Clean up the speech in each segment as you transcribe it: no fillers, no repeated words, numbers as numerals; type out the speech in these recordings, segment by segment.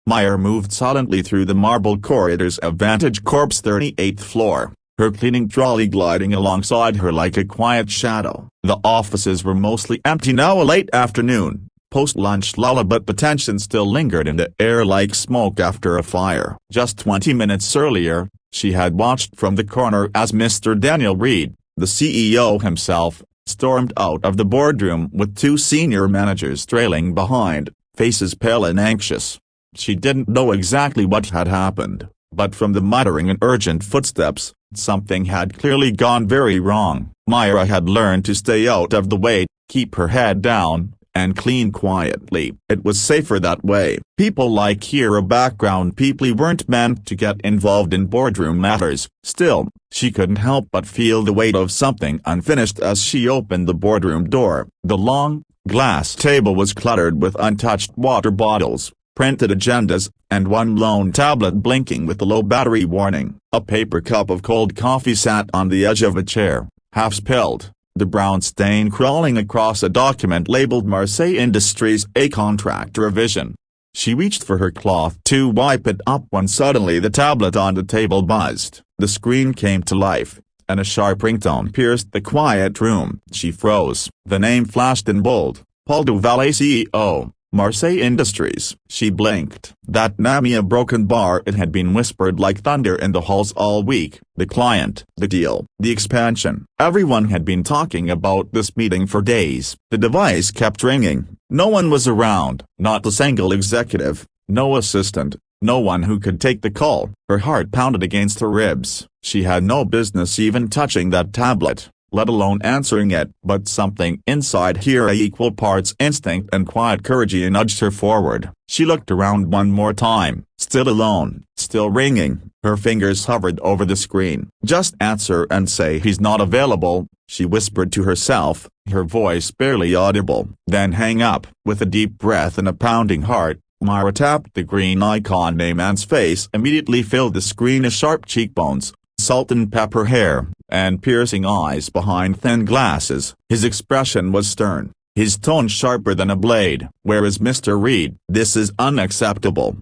Meyer moved silently through the marble corridors of Vantage Corp's 38th floor, her cleaning trolley gliding alongside her like a quiet shadow. The offices were mostly empty now, a late afternoon, post-lunch lull, but the tension still lingered in the air like smoke after a fire. Just 20 minutes earlier, she had watched from the corner as Mr. Daniel Reed, the CEO himself, stormed out of the boardroom with two senior managers trailing behind, faces pale and anxious. She didn't know exactly what had happened, but from the muttering and urgent footsteps, something had clearly gone very wrong. Myra had learned to stay out of the way, keep her head down, and clean quietly. It was safer that way. People like Kira background people weren't meant to get involved in boardroom matters. Still, she couldn't help but feel the weight of something unfinished as she opened the boardroom door. The long, glass table was cluttered with untouched water bottles, printed agendas, and one lone tablet blinking with a low battery warning. A paper cup of cold coffee sat on the edge of a chair, half spilled, the brown stain crawling across a document labeled Marseille Industries, a contract revision. She reached for her cloth to wipe it up when suddenly the tablet on the table buzzed. The screen came to life, and a sharp ringtone pierced the quiet room. She froze. The name flashed in bold: Paul Duval, CEO, Marseille Industries. She blinked. That name, a broken bar. It had been whispered like thunder in the halls all week. The client, the deal, the expansion. Everyone had been talking about this meeting for days. The device kept ringing. No one was around, not a single executive, no assistant, no one who could take the call. Her heart pounded against her ribs. She had no business even touching that tablet, let alone answering it. But something inside here, equal parts instinct and quiet courage, nudged her forward. She looked around one more time. Still alone, still ringing. Her fingers hovered over the screen. Just answer and say he's not available, she whispered to herself, her voice barely audible. Then hang up. With a deep breath and a pounding heart, Myra tapped the green icon. A man's face immediately filled the screen, a sharp cheekbones, salt and pepper hair, and piercing eyes behind thin glasses. His expression was stern, his tone sharper than a blade. "Where is Mr. Reed? This is unacceptable,"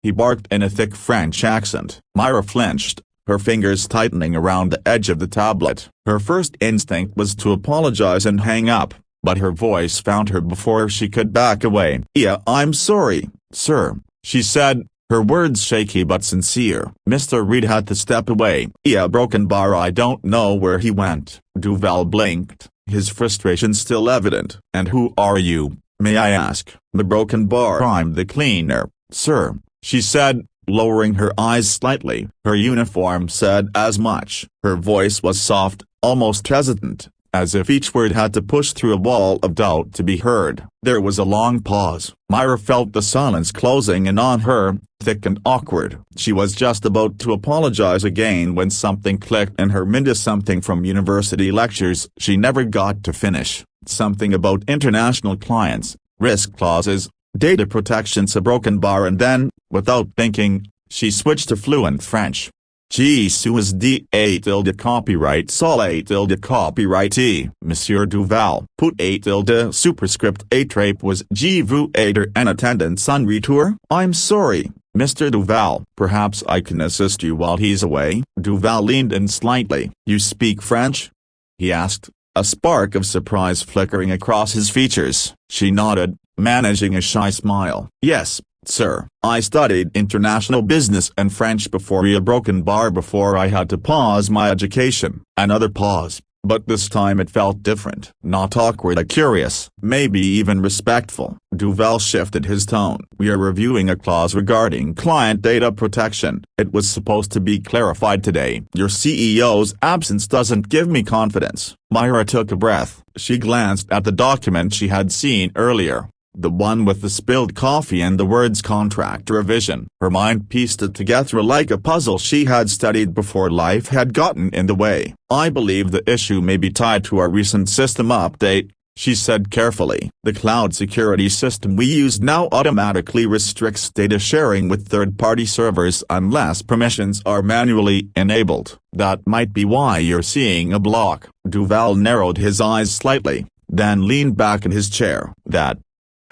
he barked in a thick French accent. Myra flinched, her fingers tightening around the edge of the tablet. Her first instinct was to apologize and hang up, but her voice found her before she could back away. "Yeah, I'm sorry, sir," she said, her words shaky but sincere. Mr. Reed had to step away. "Yeah, broken bar. I don't know where he went." Duval blinked, his frustration still evident. "And who are you, may I ask?" "The broken bar. I'm the cleaner, sir," she said, lowering her eyes slightly. Her uniform said as much. Her voice was soft, almost hesitant, as if each word had to push through a wall of doubt to be heard. There was a long pause. Myra felt the silence closing in on her, thick and awkward. She was just about to apologize again when something clicked in her mind, something from university lectures she never got to finish, something about international clients, risk clauses, data protections, a broken bar, and then, without thinking, she switched to fluent French. J-Suis D-A tilde copyright Sol A tilde copyrightee Monsieur Duval. Put A tilde superscript A trape was G-Vous Ader en attendance on retour. "I'm sorry, Mr. Duval. Perhaps I can assist you while he's away." Duval leaned in slightly. "You speak French?" he asked, a spark of surprise flickering across his features. She nodded, managing a shy smile. "Yes, sir. I studied international business and French before a broken bar before I had to pause my education." Another pause, but this time it felt different. Not awkward, curious, maybe even respectful. Duval shifted his tone. "We are reviewing a clause regarding client data protection. It was supposed to be clarified today. Your CEO's absence doesn't give me confidence." Myra took a breath. She glanced at the document she had seen earlier, the one with the spilled coffee and the words contract revision. Her mind pieced it together like a puzzle she had studied before life had gotten in the way. "I believe the issue may be tied to our recent system update," she said carefully. "The cloud security system we use now automatically restricts data sharing with third-party servers unless permissions are manually enabled. That might be why you're seeing a block." Duval narrowed his eyes slightly, then leaned back in his chair. "That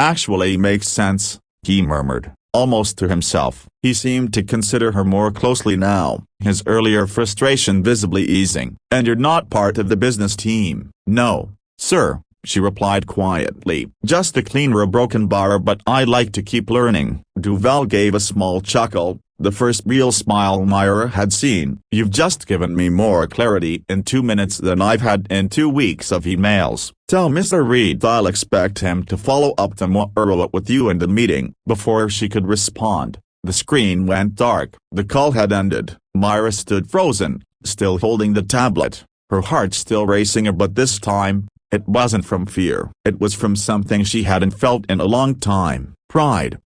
actually makes sense," he murmured. almost to himself. He seemed to consider her more closely now, his earlier frustration visibly easing. "And you're not part of the business team?" "No, sir," she replied quietly. "Just to clean a broken bar, but I like to keep learning." Duval gave a small chuckle, the first real smile Myra had seen. "You've just given me more clarity in 2 minutes than I've had in 2 weeks of emails. Tell Mr. Reed I'll expect him to follow up tomorrow with you in the meeting." Before she could respond, the screen went dark. The call had ended. Myra stood frozen, still holding the tablet, her heart still racing, but this time, it wasn't from fear. It was from something she hadn't felt in a long time: pride.